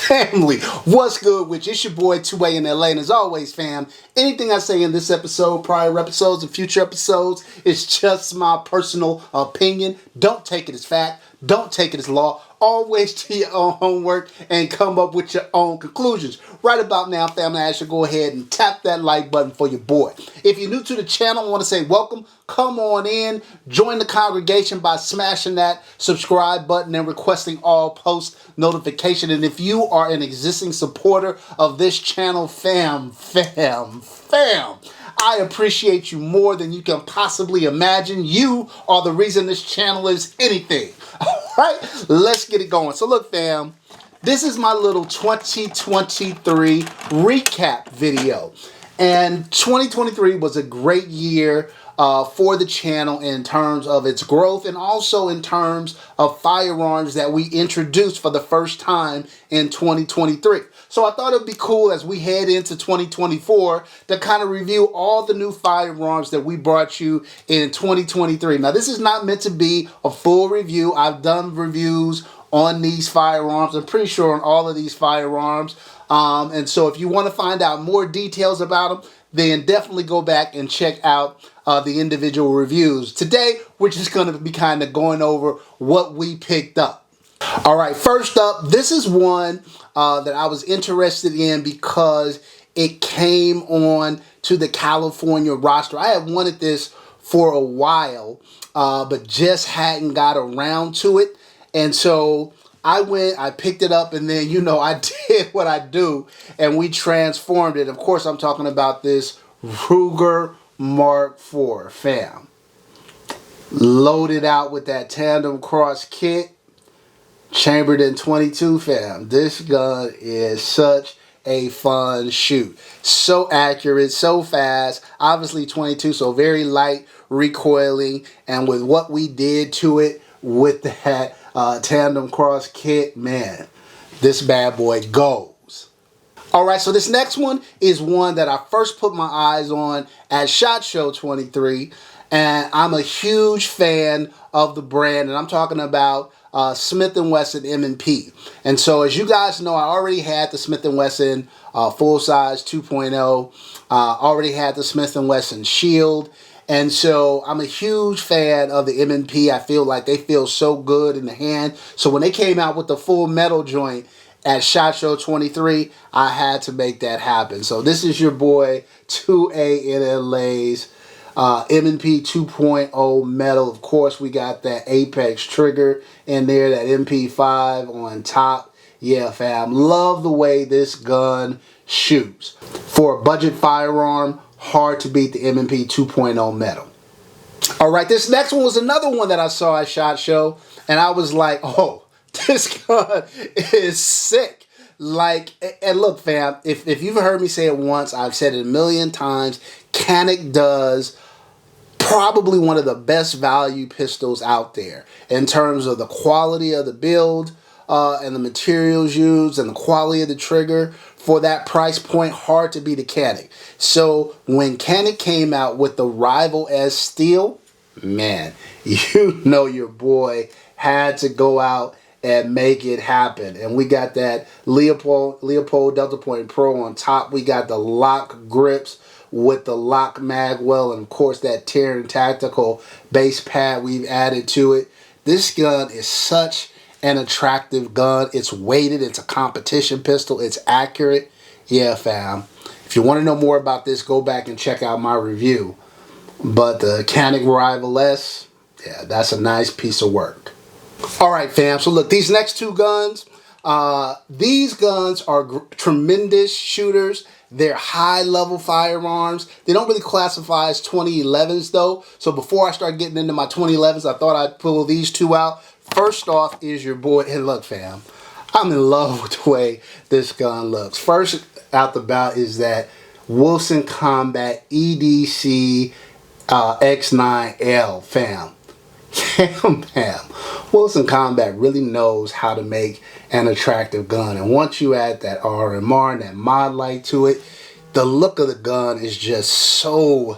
Family, what's good with you? It's your boy 2A-N-LA, and as always, fam, anything I say in this episode, prior episodes, and future episodes is just my personal opinion. Don't take it as fact. Don't take it as law. Always do your own homework and come up with your own conclusions. Right about now, family, I should go ahead and tap that like button for your boy. If you're new to the channel, I want to say welcome. Come on in. Join the congregation by smashing that subscribe button and requesting all post notification. And if you are an existing supporter of this channel, fam, I appreciate you more than you can possibly imagine. You are the reason this channel is anything. Alright, let's get it going. So look, fam, this is my little 2023 recap video. And 2023 was a great year for the channel in terms of its growth and also in terms of firearms that we introduced for the first time in 2023. So I thought it'd be cool as we head into 2024 to kind of review all the new firearms that we brought you in 2023. Now, this is not meant to be a full review. I've done reviews on these firearms. I'm pretty sure on all of these firearms. And so if you want to find out more details about them, then definitely go back and check out the individual reviews. Today, we're just going to be kind of going over what we picked up. All right, first up, this is one that I was interested in because it came on to the California roster. I had wanted this for a while, but just hadn't got around to it. And so I picked it up, and then, you know, I did what I do, and we transformed it. Of course, I'm talking about this Ruger Mark IV, fam. Loaded out with that tandem cross kit. Chambered in 22, fam. This gun is such a fun shoot. So accurate, so fast. Obviously 22, so very light recoiling. And with what we did to it with that tandem cross kit, man, this bad boy goes. All right, so this next one is one that I first put my eyes on at SHOT Show 23. And I'm a huge fan of the brand, and I'm talking about Smith & Wesson M&P. And so as you guys know, I already had the Smith & Wesson full-size 2.0. Already had the Smith & Wesson Shield. And so I'm a huge fan of the M&P. I feel like they feel so good in the hand. So when they came out with the full metal joint at SHOT Show 23, I had to make that happen. So this is your boy 2A-N-LA's M&P 2.0 metal. Of course, we got that Apex trigger in there, that MP5 on top. Yeah, fam, love the way this gun shoots. For a budget firearm, hard to beat the M&P 2.0 metal. All right, this next one was another one that I saw at SHOT Show, and I was like, oh, this gun is sick. Like, and look, fam, if you've heard me say it once, I've said it a million times, Canik does probably one of the best value pistols out there in terms of the quality of the build and the materials used and the quality of the trigger. For that price point, hard to beat a Canik. So when Canik came out with the Rival S Steel, man, you know your boy had to go out and make it happen. And we got that Leopold Delta Point Pro on top. We got the lock grips with the lock magwell, and of course that Terran Tactical base pad we've added to it. This gun is such an attractive gun. It's weighted. It's a competition pistol. It's accurate. Yeah, fam. If you want to know more about this, go back and check out my review. But the Canik Rival S, yeah, that's a nice piece of work. All right, fam. So look, these next two guns, these guns are tremendous shooters. They're high-level firearms. They don't really classify as 2011s, though. So before I start getting into my 2011s, I thought I'd pull these two out. First off is your boy, and look, fam, I'm in love with the way this gun looks. First out the bat is that Wilson Combat EDC X9L, fam. Fam. Wilson Combat really knows how to make an attractive gun, and once you add that RMR and that mod light to it, the look of the gun is just so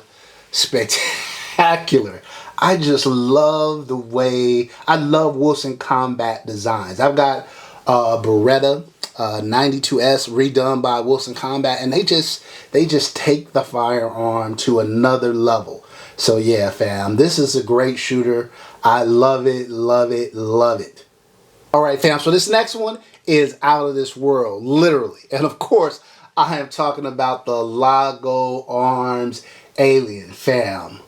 spectacular. I just love the way, I love Wilson Combat designs. I've got Beretta 92S redone by Wilson Combat, and they just take the firearm to another level. So yeah, fam, this is a great shooter. I love it, love it, love it. All right, fam, so this next one is out of this world, literally. And of course, I am talking about the Lago Arms Alien, fam.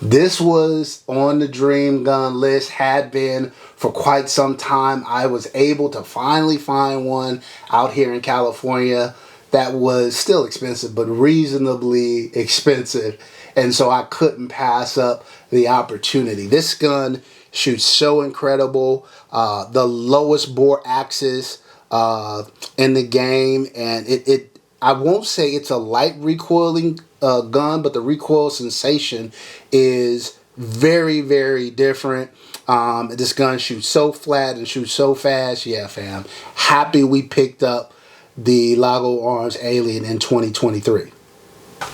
This was on the dream gun list, had been for quite some time. I was able to finally find one out here in California that was still expensive, but reasonably expensive. And so I couldn't pass up the opportunity. This gun shoots so incredible. The lowest bore axis in the game, and I won't say it's a light recoiling gun, but the recoil sensation is very, very different. This gun shoots so flat and shoots so fast. Yeah, fam. Happy we picked up the Lago Arms Alien in 2023.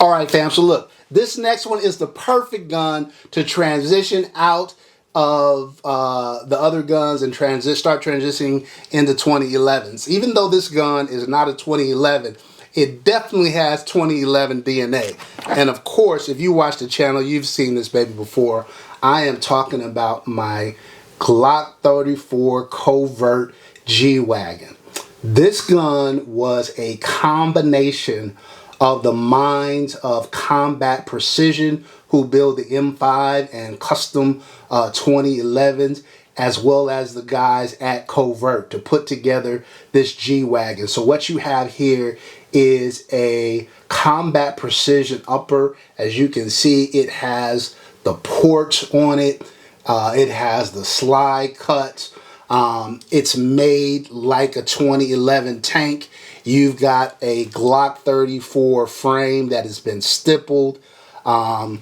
All right, fam. So look, this next one is the perfect gun to transition out of the other guns and start transitioning into 2011s. Even though this gun is not a 2011, it definitely has 2011 DNA. And of course, if you watch the channel, you've seen this baby before. I am talking about my Glock 34 Covert G-Wagon. This gun was a combination of the minds of Combat Precision, who build the M5 and custom 2011s, as well as the guys at Covert to put together this G-Wagon. So what you have here is a Combat Precision upper. As you can see, it has the ports on it. It has the slide cuts. It's made like a 2011 tank. You've got a Glock 34 frame that has been stippled. Got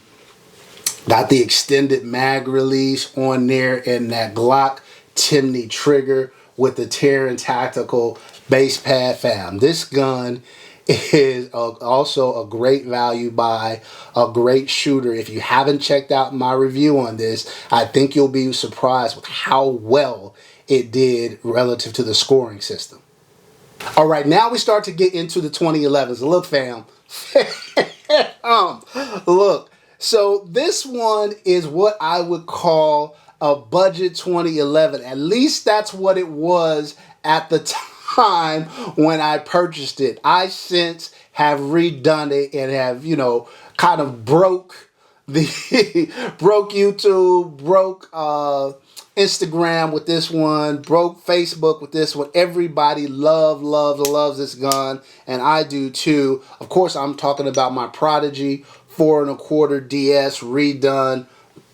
the extended mag release on there, and that Glock Timney trigger with the Terran Tactical base pad, fam. This gun is also a great value by a great shooter. If you haven't checked out my review on this, I think you'll be surprised with how well it did relative to the scoring system. All right, now we start to get into the 2011s. Look, fam. Look. So this one is what I would call a budget 2011. At least that's what it was at the time when I purchased it. I since have redone it and have, you know, kind of broke YouTube, broke Instagram with this one, broke Facebook with this one. Everybody loves this gun, and I do too. Of course, I'm talking about my Prodigy 4 1/4 DS redone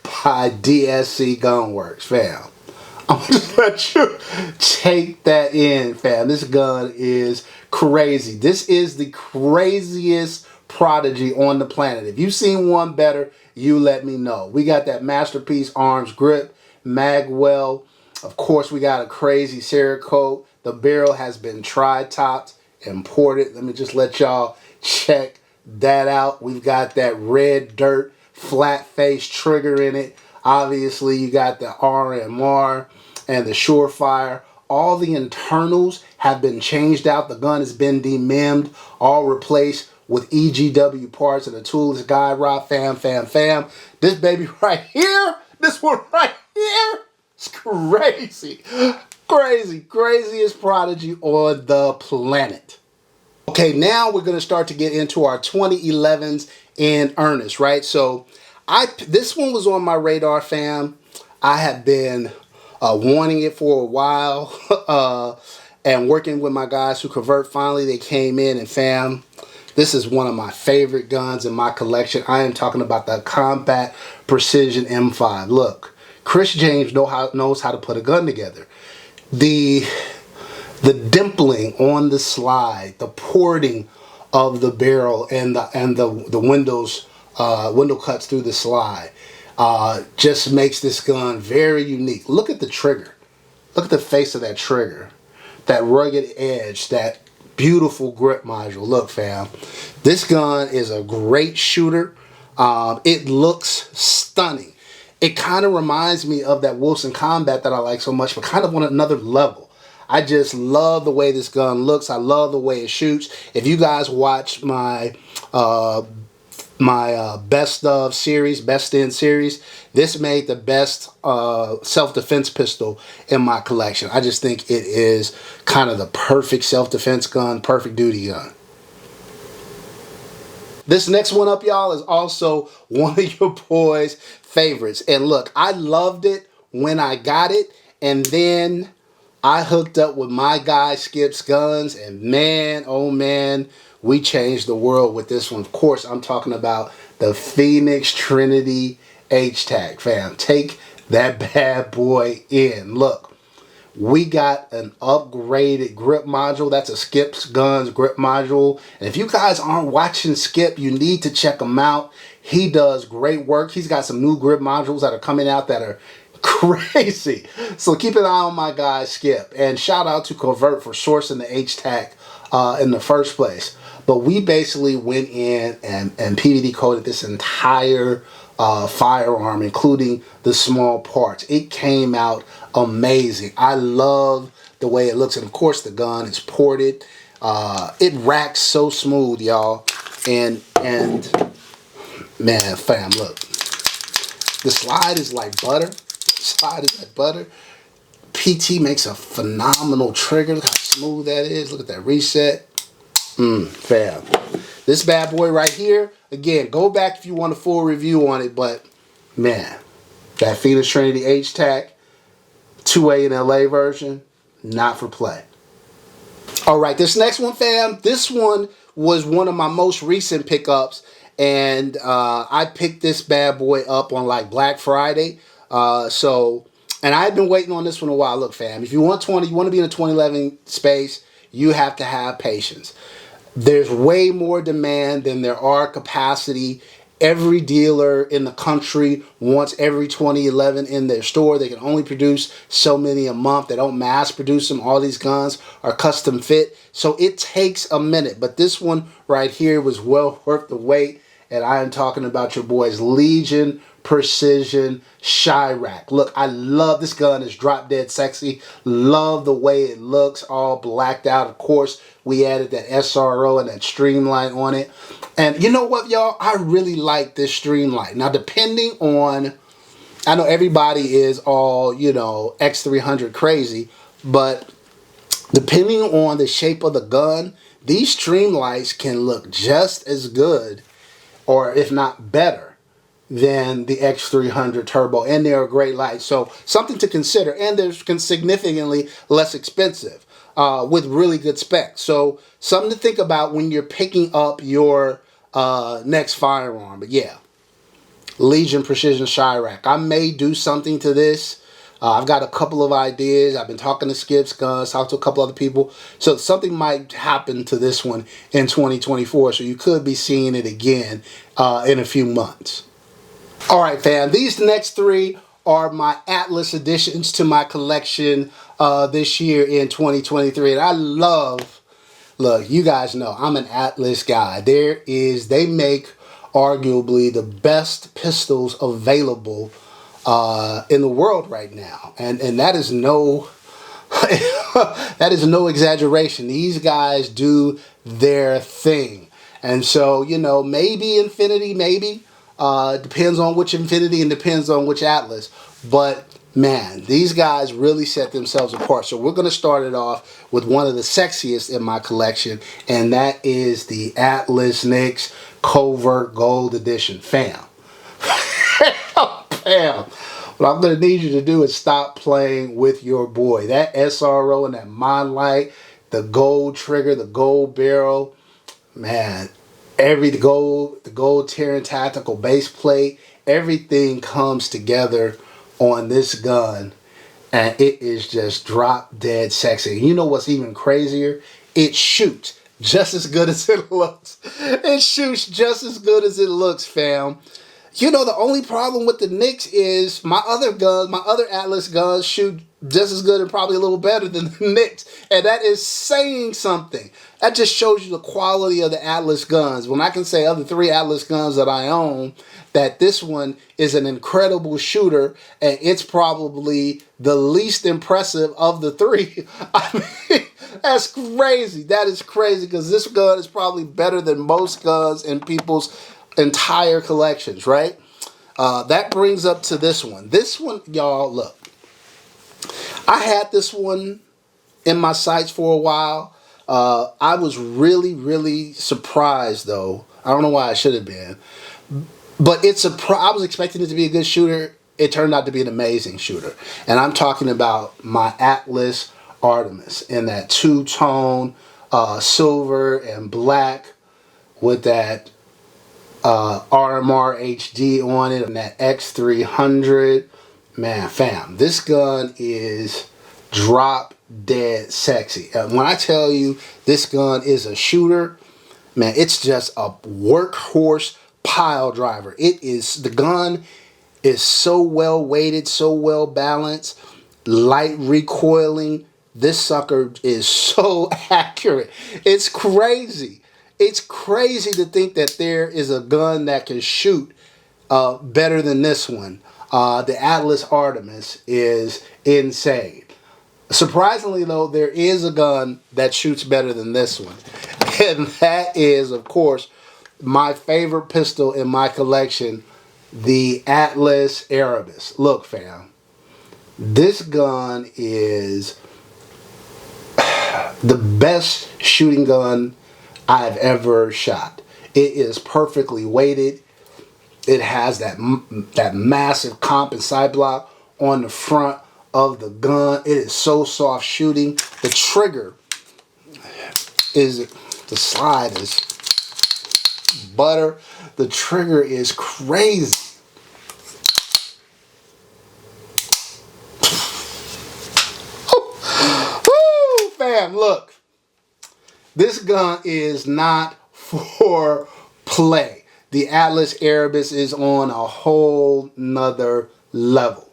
by DSC Gunworks, fam. I'm gonna just let you take that in, fam. This gun is crazy. This is the craziest Prodigy on the planet. If you've seen one better, you let me know. We got that Masterpiece Arms grip, magwell. Of course, we got a crazy Cerakote. The barrel has been tri-topped, imported. Let me just let y'all check that out. We've got that red dirt flat face trigger in it. Obviously, you got the RMR and the Surefire. All the internals have been changed out. The gun has been dememmed, all replaced with EGW parts and a toolless guide rod. Fam. This baby right here, this one right here, it's crazy. Craziest Prodigy on the planet. Okay, now we're going to start to get into our 2011s in earnest, right? So this one was on my radar, fam. I have been wanting it for a while and working with my guys who Convert. Finally, they came in, and fam, this is one of my favorite guns in my collection. I am talking about the Combat Precision M5. Look, Chris James knows how to put a gun together. The dimpling on the slide, the porting of the barrel and the window cuts through the slide just makes this gun very unique. Look at the trigger. Look at the face of that trigger. That rugged edge, that beautiful grip module. Look, fam, this gun is a great shooter. It looks stunning. It kind of reminds me of that Wilson Combat that I like so much, but kind of on another level. I just love the way this gun looks. I love the way it shoots. If you guys watch my best of series, best in series, this made the best self-defense pistol in my collection. I just think it is kind of the perfect self-defense gun, perfect duty gun. This next one up, y'all, is also one of your boys' favorites. And look, I loved it when I got it, and then I hooked up with my guy Skip's Guns, and man, oh man, we changed the world with this one. Of course, I'm talking about the Phoenix Trinity HTAC, fam. Take that bad boy in. Look, we got an upgraded grip module. That's a Skip's Guns grip module. And if you guys aren't watching Skip, you need to check him out. He does great work. He's got some new grip modules that are coming out that are crazy. So keep an eye on my guy Skip. And shout out to Covert for sourcing the HTAC in the first place. But we basically went in and PVD coded this entire firearm, including the small parts. It came out amazing. I love the way it looks, and of course the gun is ported. It racks so smooth, y'all. And man, fam, look, the slide is like butter. The slide is like butter. PT makes a phenomenal trigger. Look how smooth that is. Look at that reset. Fam. This bad boy right here, again, go back if you want a full review on it, but man, that Phoenix Trinity HTAC 2A-N-LA version, not for play. All right, this next one, fam, this one was one of my most recent pickups, and I picked this bad boy up on like Black Friday. And I've been waiting on this one a while. Look, fam, if you want to be in a 2011 space, you have to have patience. There's way more demand than there are capacity. Every dealer in the country wants every 2011 in their store. They can only produce so many a month. They don't mass produce them. All these guns are custom fit. So it takes a minute. But this one right here was well worth the wait. And I am talking about your boy's Legion Precision Shyra. Look, I love this gun. It's drop dead sexy. Love the way it looks, all blacked out. Of course, we added that SRO and that streamline on it. And you know what, y'all? I really like this streamline. Now, depending on, I know everybody is all, you know, X300 crazy, but depending on the shape of the gun, these streamlights can look just as good, or if not better, than the X300 Turbo, and they're a great light. So something to consider, and they're significantly less expensive with really good specs. So something to think about when you're picking up your next firearm. But yeah, Legion Precision Shyra. I may do something to this. I've got a couple of ideas. I've been talking to Skip's Guns, talked to a couple other people. So something might happen to this one in 2024. So you could be seeing it again in a few months. All right, fam. These next three are my Atlas additions to my collection this year in 2023. And I love, look, you guys know I'm an Atlas guy. They make arguably the best pistols available in the world right now, and that is no that is no exaggeration. These guys do their thing, and so, you know, maybe Infinity, maybe depends on which Infinity and depends on which Atlas, but man, these guys really set themselves apart. So we're going to start it off with one of the sexiest in my collection, and that is the Atlas Knicks Covert Gold Edition. Fam. Fam. What I'm going to need you to do is stop playing with your boy. That SRO and that Monlight, the gold trigger, the gold barrel, man, the gold Terran tactical base plate, everything comes together on this gun, and it is just drop dead sexy. You know what's even crazier? It shoots just as good as it looks. It shoots just as good as it looks, fam. You know, the only problem with the Knicks is my other guns, my other Atlas guns shoot just as good and probably a little better than the Knicks. And that is saying something. That just shows you the quality of the Atlas guns. When I can say other 3 Atlas guns that I own, that this one is an incredible shooter and it's probably the least impressive of the 3. I mean, that's crazy. That is crazy because this gun is probably better than most guns in people's entire collections, right? That brings up to this one. This one, y'all, look. I had this one in my sights for a while. I was really, really surprised, though. I don't know why I should have been. But I was expecting it to be a good shooter. It turned out to be an amazing shooter. And I'm talking about my Atlas Artemis in that two-tone silver and black with that RMR HD on it and that X300. Man, fam, this gun is drop dead sexy. When I tell you this gun is a shooter, man, it's just a workhorse pile driver. The gun is so well weighted, so well balanced, light recoiling. This sucker is so accurate. It's crazy. It's crazy to think that there is a gun that can shoot better than this one. The Atlas Artemis is insane. Surprisingly, though, there is a gun that shoots better than this one. And that is, of course, my favorite pistol in my collection, the Atlas Artemis. Look, fam, this gun is the best shooting gun I've ever shot. It is perfectly weighted. It has that massive comp and side block on the front of the gun. It is so soft shooting. The trigger the slide is butter. The trigger is crazy. Woo, fam, look. This gun is not for play. The Atlas Artemis is on a whole nother level.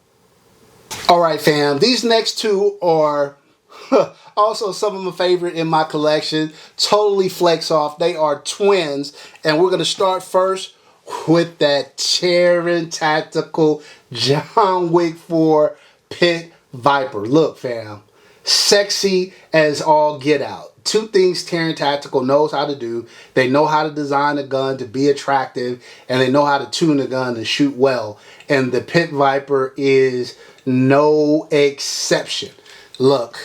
Alright, fam, these next 2 are also some of my favorite in my collection. Totally flex off. They are twins. And we're going to start first with that Terran Tactical John Wick 4 Pit Viper. Look, fam, sexy as all get out. 2 things Terran Tactical knows how to do. They know how to design a gun to be attractive, and they know how to tune a gun to shoot well. And the Pit Viper is no exception. Look,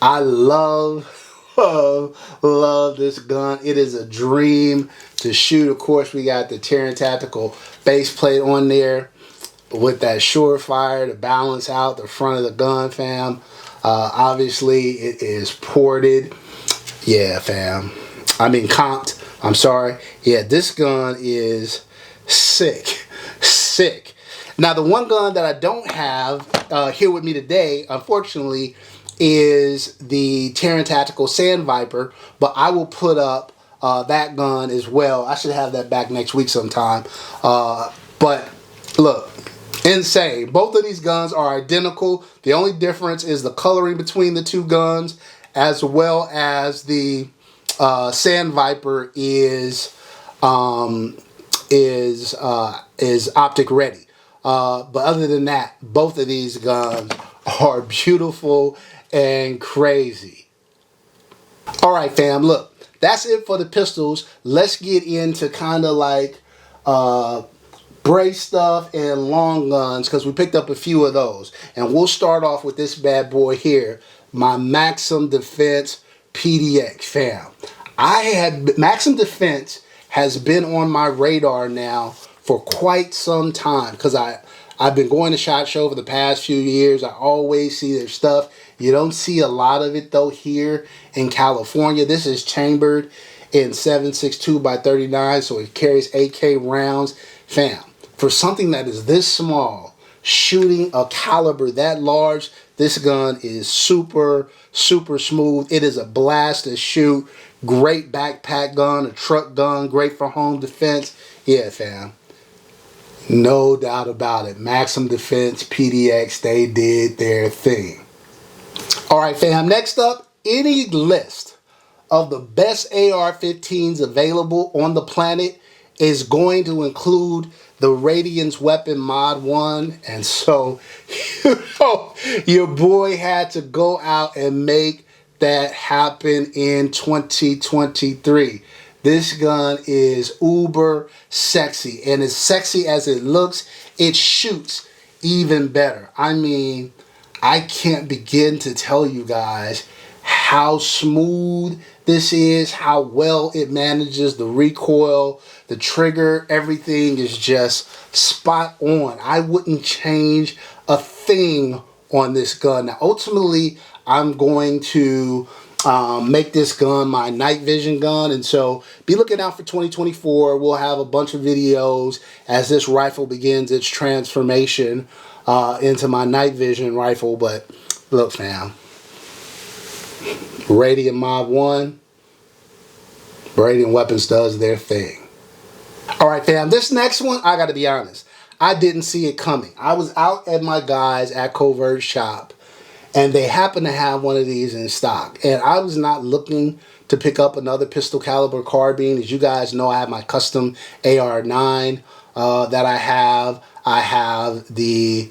I love this gun. It is a dream to shoot. Of course, we got the Terran Tactical base plate on there with that Surefire to balance out the front of the gun, fam. Obviously, it is ported. Yeah, fam. I mean, comped. I'm sorry. Yeah, this gun is sick. Sick. Now, the one gun that I don't have here with me today, unfortunately, is the Terran Tactical Sand Viper. But I will put up that gun as well. I should have that back next week sometime. But look. Insane. Both of these guns are identical. The only difference is the coloring between the 2 guns, as well as the Sand Viper is optic ready. But other than that, both of these guns are beautiful and crazy. All right, fam. Look, that's it for the pistols. Let's get into kind of like brace stuff and long guns, because we picked up a few of those. And we'll start off with this bad boy here, my Maxim Defense PDX, fam. Maxim Defense has been on my radar now for quite some time, because I've been going to SHOT Show for the past few years. I always see their stuff. You don't see a lot of it though here in California. This is chambered in 7.62 by 39, so it carries AK rounds. Fam, for something that is this small, shooting a caliber that large, this gun is super, super smooth. It is a blast to shoot. Great backpack gun, a truck gun, great for home defense. Yeah, fam. No doubt about it. Maximum Defense PDX, they did their thing. All right, fam. Next up, any list of the best AR-15s available on the planet is going to include the Radiance weapon mod 1. And so, your boy had to go out and make that happen in 2023. This gun is uber sexy, and as sexy as it looks, it shoots even better. I mean, I can't begin to tell you guys how smooth this is, how well it manages the recoil, the trigger, everything is just spot on. I wouldn't change a thing on this gun. Now, ultimately, I'm going to make this gun my night vision gun, and so be looking out for 2024. We'll have a bunch of videos as this rifle begins its transformation into my night vision rifle. But look, fam, Radiant Mod 1, Radiant Weapons does their thing. All right, fam, this next one, I got to be honest, I didn't see it coming. I was out at my guys at Covert Shop, and they happened to have one of these in stock. And I was not looking to pick up another pistol caliber carbine. As you guys know, I have my custom AR-9 that I have. I have the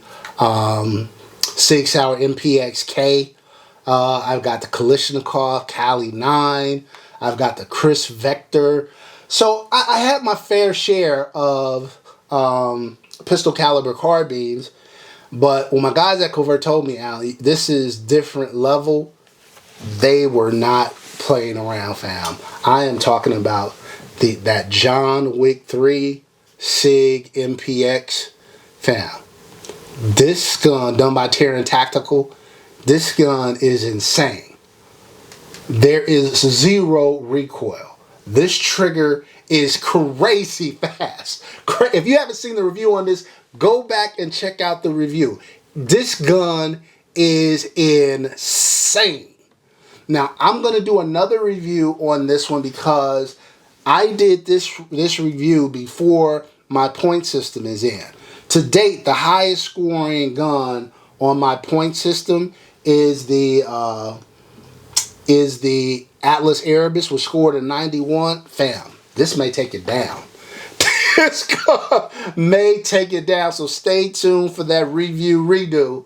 Sig Sauer MPXK. I've got the Kalashnikov Kali 9. I've got the Chris Vector. So I had my fair share of pistol caliber carbines. But when my guys at Covert told me, Ali, this is different level, they were not playing around, fam. I am talking about that John Wick 3 Sig MPX, fam. This gun done by Terran Tactical, this gun is insane. There is zero recoil. This trigger is crazy fast. If you haven't seen the review on this, go back and check out the review. This gun is insane. Now, I'm going to do another review on this one because I did this review before my point system is in. To date, the highest scoring gun on my point system is the Atlas Erebus, which scored a 91. Fam, this may take it down. This gun may take it down, so stay tuned for that review redo.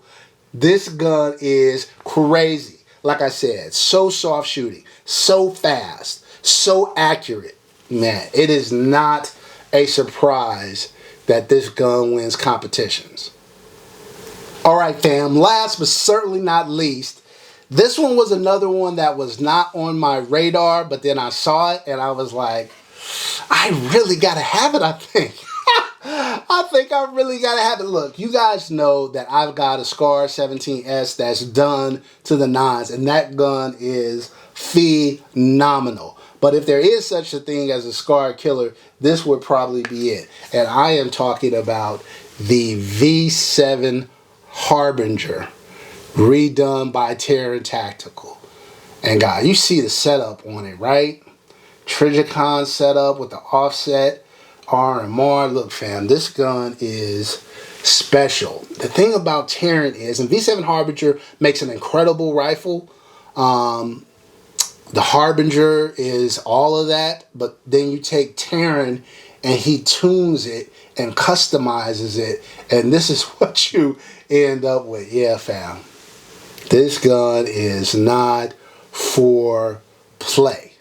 This gun is crazy. Like I said, so soft shooting, so fast, so accurate. Man, it is not a surprise that this gun wins competitions. All right, fam, last but certainly not least, this one was another one that was not on my radar, but then I saw it and I was like, I really gotta have it, I think. I think I really gotta have it. Look, you guys know that I've got a Scar 17S that's done to the nines, and that gun is phenomenal. But if there is such a thing as a Scar killer, this would probably be it. And I am talking about the V7 Harbinger, redone by Terran Tactical. And guys, you see the setup on it, right? Trigicon setup with the offset RMR. Look, fam, this gun is special. The thing about Terran is, and V7 Harbinger makes an incredible rifle. The Harbinger is all of that, but then you take Terran and he tunes it and customizes it, and this is what you end up with. Yeah, fam, this gun is not for play.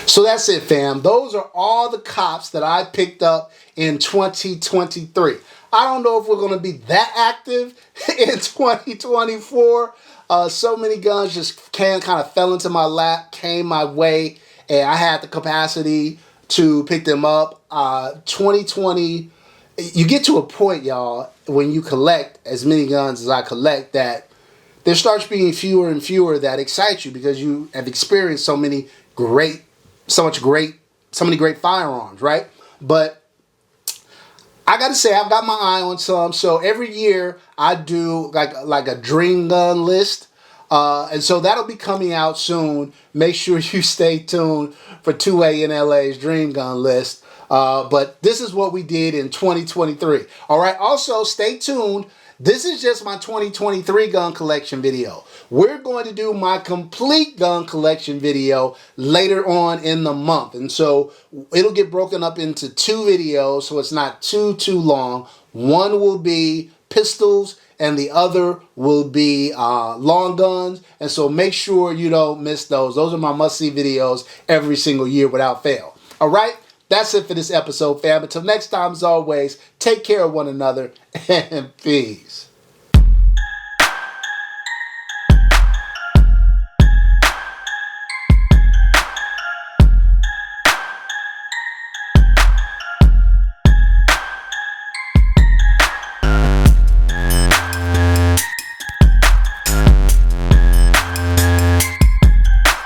So that's it, fam. Those are all the cops that I picked up in 2023. I don't know if we're going to be that active in 2024. So many guns just kind of fell into my lap, came my way, and I had the capacity to pick them up. 2020, you get to a point, y'all, when you collect as many guns as I collect, that there starts being fewer and fewer that excite you because you have experienced so many great firearms, right? But I gotta say, I've got my eye on some. So every year I do like a dream gun list, and so that'll be coming out soon. Make sure you stay tuned for 2A-N-LA's dream gun list. But this is what we did in 2023. All right. Also, stay tuned. This is just my 2023 gun collection video. We're going to do my complete gun collection video later on in the month. And so it'll get broken up into 2 videos, so it's not too long. One will be pistols and the other will be long guns. And so make sure you don't miss those. Those are my must-see videos every single year without fail. All right? That's it for this episode, fam. Until next time, as always, take care of one another and peace.